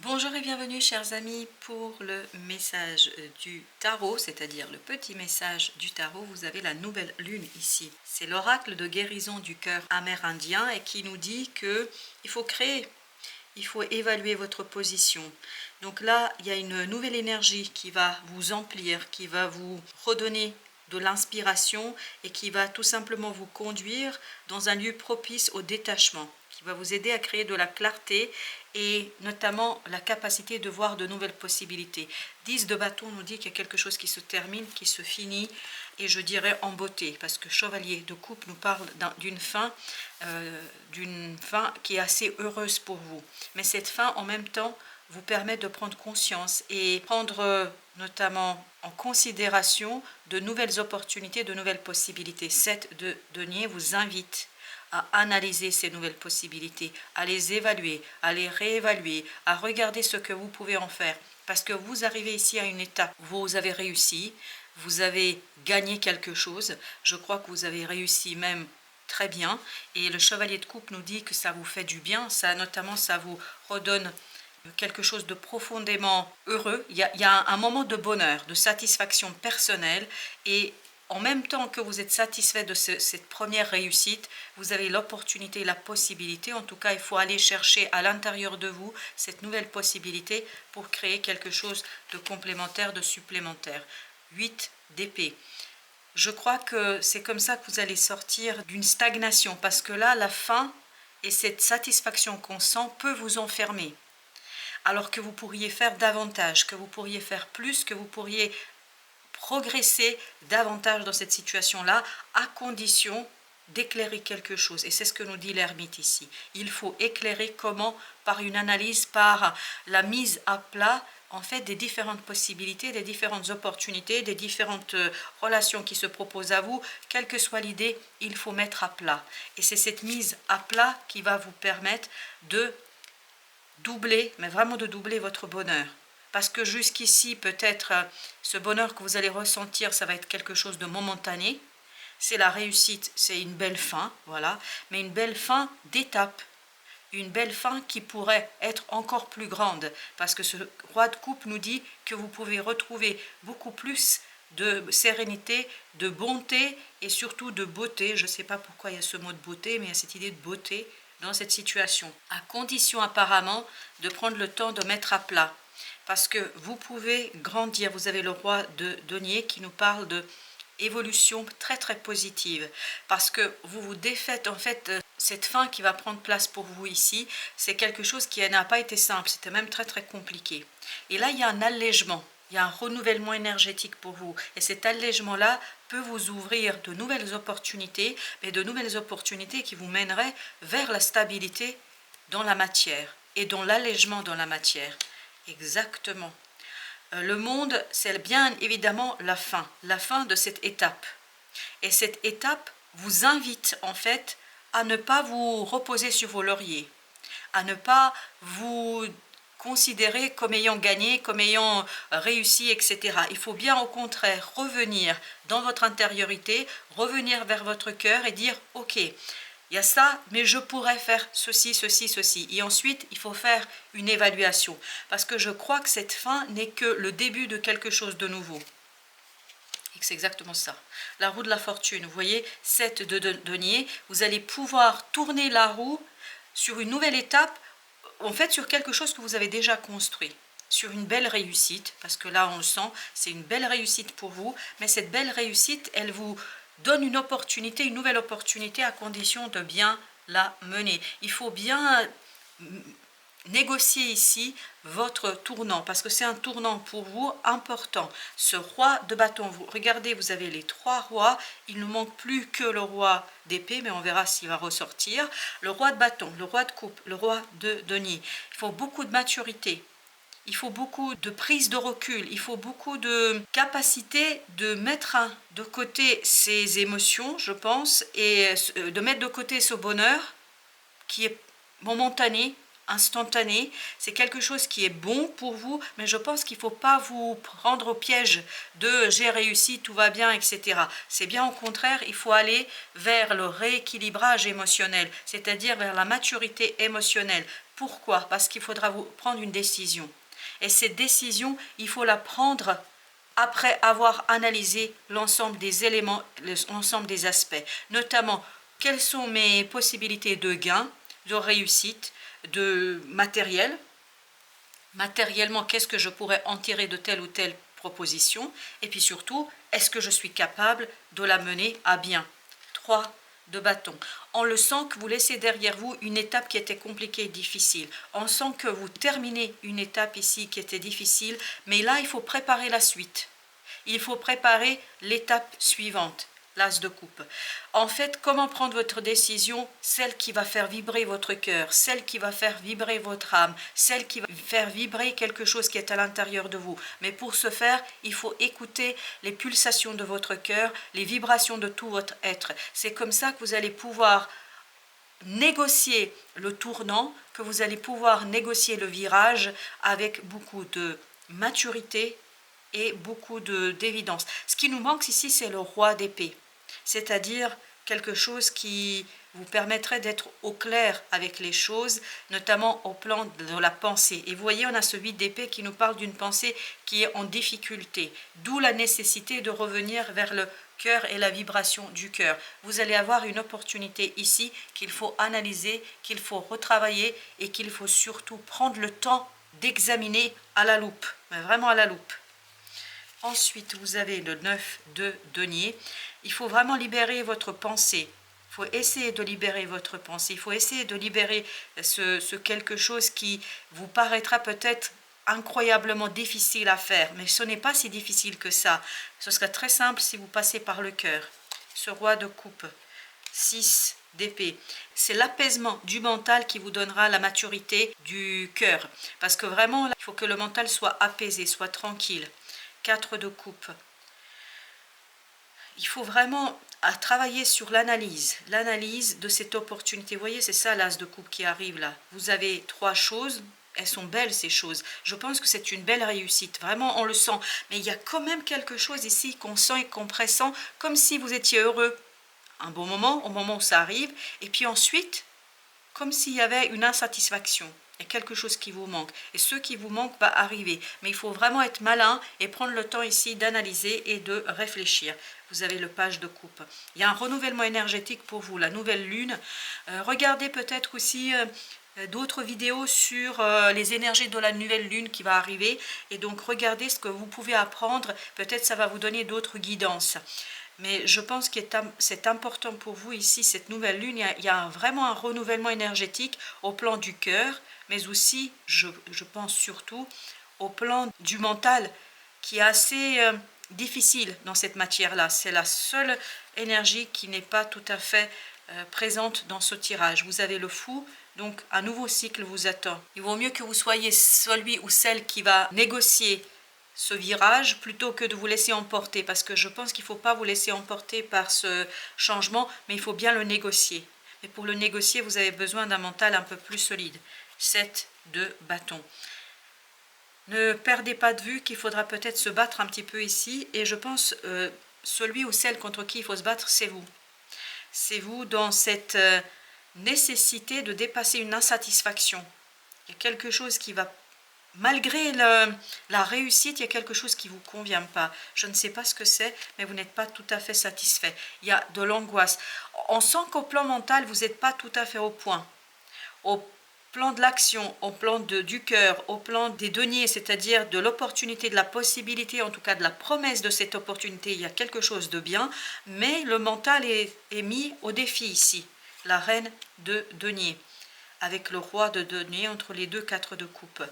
Bonjour et bienvenue chers amis pour le message du tarot, c'est-à-dire le petit message du tarot. Vous avez la nouvelle lune ici. C'est l'oracle de guérison du cœur amérindien et qui nous dit que il faut créer, il faut évaluer votre position. Donc là, il y a une nouvelle énergie qui va vous emplir, qui va vous redonner de l'inspiration et qui va tout simplement vous conduire dans un lieu propice au détachement, qui va vous aider à créer de la clarté et notamment la capacité de voir de nouvelles possibilités. 10 de bâton nous dit qu'il y a quelque chose qui se termine, qui se finit, et je dirais en beauté, parce que chevalier de coupe nous parle d'une fin qui est assez heureuse pour vous. Mais cette fin, en même temps, vous permet de prendre conscience et prendre notamment en considération de nouvelles opportunités, de nouvelles possibilités. 7 de denier vous invite à analyser ces nouvelles possibilités, à les évaluer, à les réévaluer, à regarder ce que vous pouvez en faire. Parce que vous arrivez ici à une étape, vous avez réussi, vous avez gagné quelque chose. Je crois que vous avez réussi même très bien. Et le chevalier de coupe nous dit que ça vous fait du bien, ça notamment ça vous redonne quelque chose de profondément heureux. Il y a un moment de bonheur, de satisfaction personnelle, et en même temps que vous êtes satisfait de cette première réussite, vous avez l'opportunité, la possibilité, en tout cas il faut aller chercher à l'intérieur de vous cette nouvelle possibilité pour créer quelque chose de complémentaire, de supplémentaire. 8 d'épée. Je crois que c'est comme ça que vous allez sortir d'une stagnation, parce que là, la faim et cette satisfaction qu'on sent peut vous enfermer. Alors que vous pourriez faire davantage, que vous pourriez faire plus, que vous pourriez progresser davantage dans cette situation-là, à condition d'éclairer quelque chose. Et c'est ce que nous dit l'ermite ici. Il faut éclairer comment? Par une analyse, par la mise à plat en fait des différentes possibilités, des différentes opportunités, des différentes relations qui se proposent à vous. Quelle que soit l'idée, il faut mettre à plat. Et c'est cette mise à plat qui va vous permettre de doubler, mais vraiment de doubler votre bonheur. Parce que jusqu'ici, peut-être, ce bonheur que vous allez ressentir, ça va être quelque chose de momentané. C'est la réussite, c'est une belle fin, voilà. Mais une belle fin d'étape. Une belle fin qui pourrait être encore plus grande. Parce que ce roi de coupe nous dit que vous pouvez retrouver beaucoup plus de sérénité, de bonté et surtout de beauté. Je ne sais pas pourquoi il y a ce mot de beauté, mais il y a cette idée de beauté dans cette situation. À condition apparemment de prendre le temps de mettre à plat. Parce que vous pouvez grandir. Vous avez le roi de denier qui nous parle de évolution très très positive. Parce que vous vous défaites en fait cette fin qui va prendre place pour vous ici. C'est quelque chose qui n'a pas été simple. C'était même très très compliqué. Et là il y a un allègement. Il y a un renouvellement énergétique pour vous. Et cet allègement-là peut vous ouvrir de nouvelles opportunités, mais de nouvelles opportunités qui vous mèneraient vers la stabilité dans la matière et dans l'allègement dans la matière. Exactement. Le monde, c'est bien évidemment la fin de cette étape. Et cette étape vous invite en fait à ne pas vous reposer sur vos lauriers, à ne pas vous considérer comme ayant gagné, comme ayant réussi, etc. Il faut bien au contraire revenir dans votre intériorité, revenir vers votre cœur et dire « Ok, il y a ça, mais je pourrais faire ceci, ceci, ceci. » Et ensuite, il faut faire une évaluation. Parce que je crois que cette fin n'est que le début de quelque chose de nouveau. Et c'est exactement ça. La roue de la fortune, vous voyez, 7 de denier, vous allez pouvoir tourner la roue sur une nouvelle étape, en fait sur quelque chose que vous avez déjà construit, sur une belle réussite, parce que là on le sent, c'est une belle réussite pour vous, mais cette belle réussite, elle vous donne une opportunité, une nouvelle opportunité à condition de bien la mener. Il faut bien négocier ici votre tournant, parce que c'est un tournant pour vous important. Ce roi de bâton, vous regardez, vous avez les 3 rois, il ne manque plus que le roi d'épée, mais on verra s'il va ressortir. Le roi de bâton, le roi de coupe, le roi de denier. Il faut beaucoup de maturité. Il faut beaucoup de prise de recul, il faut beaucoup de capacité de mettre de côté ses émotions, je pense, et de mettre de côté ce bonheur qui est momentané, instantané. C'est quelque chose qui est bon pour vous, mais je pense qu'il ne faut pas vous prendre au piège de j'ai réussi, tout va bien, etc. C'est bien au contraire, il faut aller vers le rééquilibrage émotionnel, c'est-à-dire vers la maturité émotionnelle Pourquoi? Parce qu'il faudra vous prendre une décision. Et cette décision, il faut la prendre après avoir analysé l'ensemble des éléments, l'ensemble des aspects, notamment quelles sont mes possibilités de gain, de réussite, de matériel. Matériellement, qu'est-ce que je pourrais en tirer de telle ou telle proposition? Et puis surtout, est-ce que je suis capable de la mener à bien? 3 de bâton. On le sent que vous laissez derrière vous une étape qui était compliquée et difficile. On sent que vous terminez une étape ici qui était difficile, mais là, il faut préparer la suite. Il faut préparer l'étape suivante, l'as de coupe. En fait, comment prendre votre décision? Celle qui va faire vibrer votre cœur, celle qui va faire vibrer votre âme, celle qui va faire vibrer quelque chose qui est à l'intérieur de vous. Mais pour ce faire, il faut écouter les pulsations de votre cœur, les vibrations de tout votre être. C'est comme ça que vous allez pouvoir négocier le tournant, que vous allez pouvoir négocier le virage avec beaucoup de maturité et beaucoup d'évidence. Ce qui nous manque ici, c'est le roi d'épée, c'est-à-dire quelque chose qui vous permettrait d'être au clair avec les choses, notamment au plan de la pensée. Et vous voyez, on a ce 8 d'épée qui nous parle d'une pensée qui est en difficulté, d'où la nécessité de revenir vers le cœur et la vibration du cœur. Vous allez avoir une opportunité ici qu'il faut analyser, qu'il faut retravailler et qu'il faut surtout prendre le temps d'examiner à la loupe, mais vraiment à la loupe. Ensuite, vous avez le 9 de denier. Il faut vraiment libérer votre pensée. Il faut essayer de libérer votre pensée. Il faut essayer de libérer ce quelque chose qui vous paraîtra peut-être incroyablement difficile à faire. Mais ce n'est pas si difficile que ça. Ce sera très simple si vous passez par le cœur. Ce roi de coupe. 6 d'épée. C'est l'apaisement du mental qui vous donnera la maturité du cœur. Parce que vraiment, il faut que le mental soit apaisé, soit tranquille. 4 de coupe. Il faut vraiment travailler sur l'analyse de cette opportunité. Vous voyez, c'est ça l'as de coupe qui arrive là. Vous avez 3 choses, elles sont belles ces choses. Je pense que c'est une belle réussite, vraiment on le sent. Mais il y a quand même quelque chose ici qu'on sent et qu'on pressent, comme si vous étiez heureux un bon moment, au moment où ça arrive. Et puis ensuite, comme s'il y avait une insatisfaction. Il y a quelque chose qui vous manque. Et ce qui vous manque va arriver. Mais il faut vraiment être malin et prendre le temps ici d'analyser et de réfléchir. Vous avez le page de coupe. Il y a un renouvellement énergétique pour vous, la nouvelle lune. Regardez peut-être aussi d'autres vidéos sur les énergies de la nouvelle lune qui va arriver. Et donc regardez ce que vous pouvez apprendre. Peut-être ça va vous donner d'autres guidances. Mais je pense que c'est important pour vous ici, cette nouvelle lune, il y a vraiment un renouvellement énergétique au plan du cœur, mais aussi, je pense surtout, au plan du mental, qui est assez difficile dans cette matière-là. C'est la seule énergie qui n'est pas tout à fait présente dans ce tirage. Vous avez le fou, donc un nouveau cycle vous attend. Il vaut mieux que vous soyez celui ou celle qui va négocier ce virage plutôt que de vous laisser emporter, parce que je pense qu'il ne faut pas vous laisser emporter par ce changement, mais il faut bien le négocier. Et pour le négocier, vous avez besoin d'un mental un peu plus solide. 7 de bâton. Ne perdez pas de vue qu'il faudra peut-être se battre un petit peu ici, et je pense celui ou celle contre qui il faut se battre, c'est vous. C'est vous dans cette nécessité de dépasser une insatisfaction. Il y a quelque chose qui va, malgré la réussite, il y a quelque chose qui ne vous convient pas. Je ne sais pas ce que c'est, mais vous n'êtes pas tout à fait satisfait. Il y a de l'angoisse. On sent qu'au plan mental, vous n'êtes pas tout à fait au point. Au plan de l'action, au plan du cœur, au plan des deniers, c'est-à-dire de l'opportunité, de la possibilité, en tout cas de la promesse de cette opportunité, il y a quelque chose de bien, mais le mental est mis au défi ici. La reine de denier, avec le roi de denier entre les deux 4 de coupe.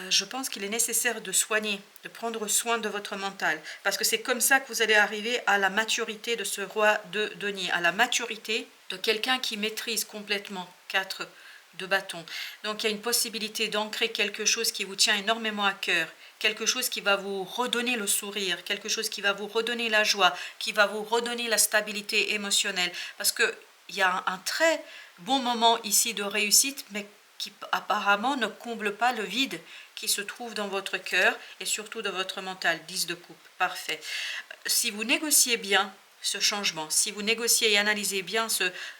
Je pense qu'il est nécessaire de soigner, de prendre soin de votre mental, parce que c'est comme ça que vous allez arriver à la maturité de ce roi de denier, à la maturité de quelqu'un qui maîtrise complètement 4 de bâton. Donc il y a une possibilité d'ancrer quelque chose qui vous tient énormément à cœur, quelque chose qui va vous redonner le sourire, quelque chose qui va vous redonner la joie, qui va vous redonner la stabilité émotionnelle, parce qu'il y a un très bon moment ici de réussite, mais qui apparemment ne comble pas le vide qui se trouve dans votre cœur et surtout dans votre mental. 10 de coupe, parfait. Si vous négociez bien, ce changement. Si vous négociez et analysez bien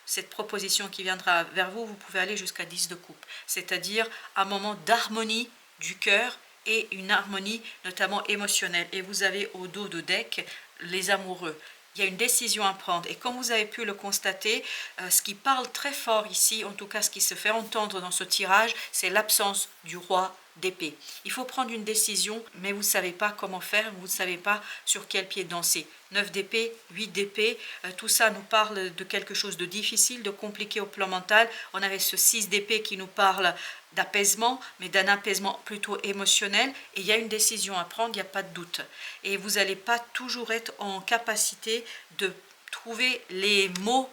cette proposition qui viendra vers vous, vous pouvez aller jusqu'à 10 de coupe, c'est-à-dire un moment d'harmonie du cœur et une harmonie notamment émotionnelle. Et vous avez au dos de deck les amoureux. Il y a une décision à prendre. Et comme vous avez pu le constater, ce qui parle très fort ici, en tout cas ce qui se fait entendre dans ce tirage, c'est l'absence du roi d'épée. Il faut prendre une décision, mais vous ne savez pas comment faire, vous ne savez pas sur quel pied danser. 9 d'épée, 8 d'épée, tout ça nous parle de quelque chose de difficile, de compliqué au plan mental. On avait ce 6 d'épée qui nous parle d'apaisement, mais d'un apaisement plutôt émotionnel. Et il y a une décision à prendre, il n'y a pas de doute. Et vous n'allez pas toujours être en capacité de trouver les mots,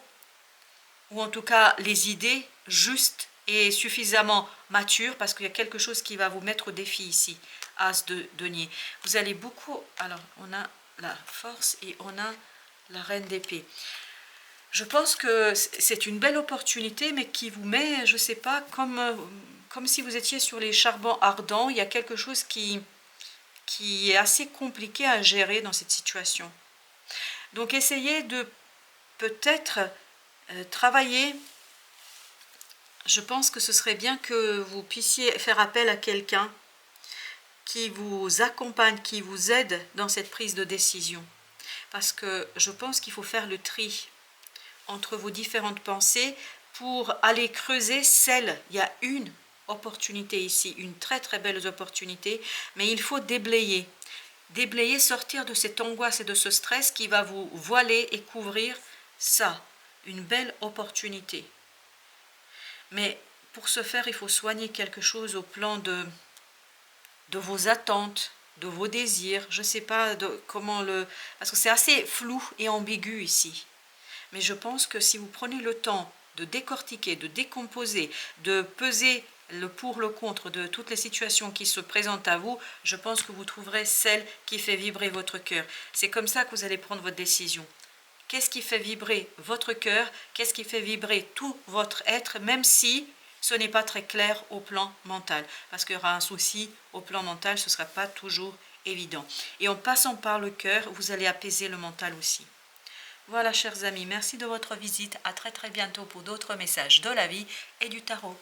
ou en tout cas les idées justes et suffisamment matures, parce qu'il y a quelque chose qui va vous mettre au défi ici. As de denier. Vous allez beaucoup... Alors, on a la force et on a la reine d'épée. Je pense que c'est une belle opportunité, mais qui vous met, je ne sais pas, comme si vous étiez sur les charbons ardents. Il y a quelque chose qui est assez compliqué à gérer dans cette situation. Donc, essayez de peut-être travailler. Je pense que ce serait bien que vous puissiez faire appel à quelqu'un qui vous accompagne, qui vous aide dans cette prise de décision. Parce que je pense qu'il faut faire le tri entre vos différentes pensées pour aller creuser celle. Il y a une opportunité ici, une très très belle opportunité, mais il faut déblayer. Déblayer, sortir de cette angoisse et de ce stress qui va vous voiler et couvrir ça. Une belle opportunité. Mais pour ce faire, il faut soigner quelque chose au plan de vos attentes, de vos désirs. Je ne sais pas comment le... Parce que c'est assez flou et ambigu ici. Mais je pense que si vous prenez le temps de décortiquer, de décomposer, de peser le pour, le contre de toutes les situations qui se présentent à vous, je pense que vous trouverez celle qui fait vibrer votre cœur. C'est comme ça que vous allez prendre votre décision. Qu'est-ce qui fait vibrer votre cœur? Qu'est-ce qui fait vibrer tout votre être, même si ce n'est pas très clair au plan mental? Parce qu'il y aura un souci au plan mental, ce ne sera pas toujours évident. Et en passant par le cœur, vous allez apaiser le mental aussi. Voilà, chers amis, merci de votre visite. À très très bientôt pour d'autres messages de la vie et du tarot.